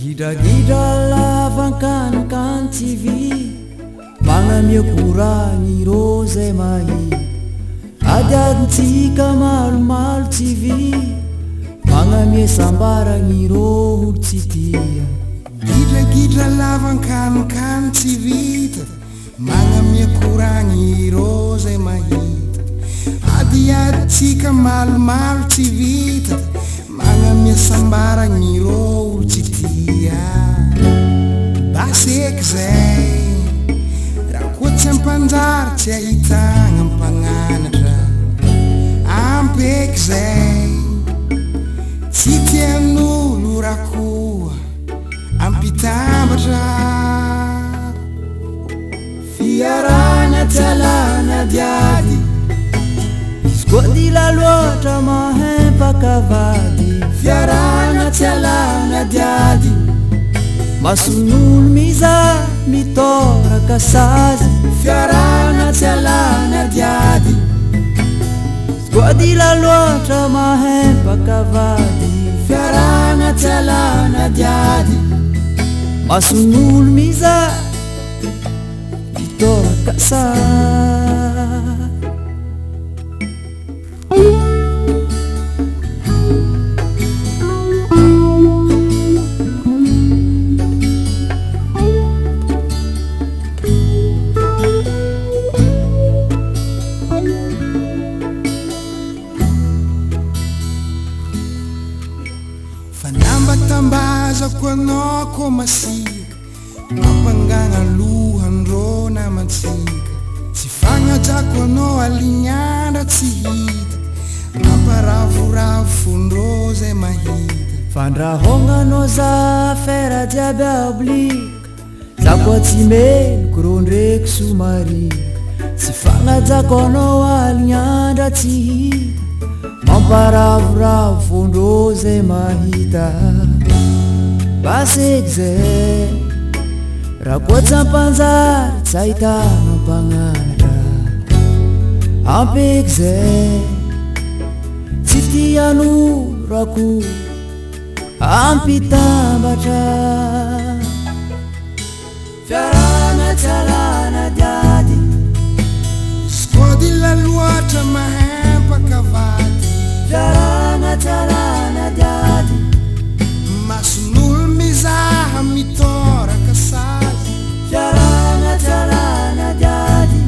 Gidra-gidra lavan-kan TV magnamia koragny rô zay mahita adiadintsika malomalo TV magnamia sambaragny rô olo tsy tia Gidra-gidra lavan-kan tsy vita magnamia koragny rô zay mahita adiadintsika malomalo tsy vita magnamia sambaragny rô olo tsy tia baseky zay raha koatsy ampanjary tsy ahitagna ampananatra ampeky zay tsy tian'olo raha koa ampitambatra fiarana tsy alana diady izy koa dila loatra mahempakavady fiarana tsy alana diady mason'olo miza mitoraka sazy fiarana tsy alana diady izy koa dila loatra mahempakavady fiarana tsy alana diady mason'olo miza mitoraka sazy Fanambatambazako anao ko masika mampangana lohandrô namantsika tsy fagnajako anao alignandra tsy hita mamparavoravo fondrô zay mahita fandrahonganao za fera jiaby ablika za koa tsy meloko rô ndraiky somarika tsy fagnajako anao alignandra tsy hita mamparavoravo fondrô zay mahita baseky zay raha koatsy ampanjary tsy ahitagna ampananatra ampeky zay tsy tian'olo raha koa ampitambatra fiarana tsy alana diady izy koa dila loatra mahempakavady fiarana tsy alana diady mason'olo mizaha mitoraka sazy fiarana tsy alana diady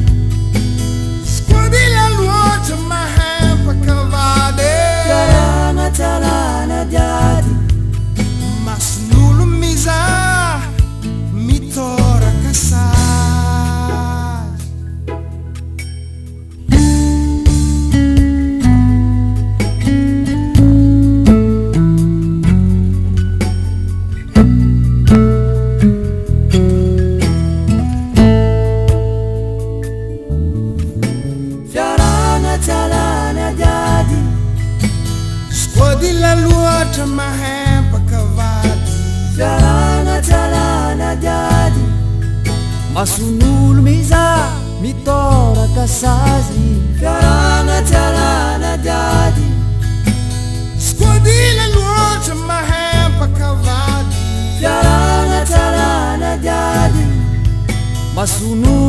izy koa dila loatra mahempakavady fiarana tsy alana diady mason'olo mizaha mitoraka sazy dila loatra mahempakavady fiarana tsy alana diady mason'olo miza mitoraka sazy fiarana tsy alana diady izy koa dila loatra mahempakavady fiarana tsy alana diady mason'olo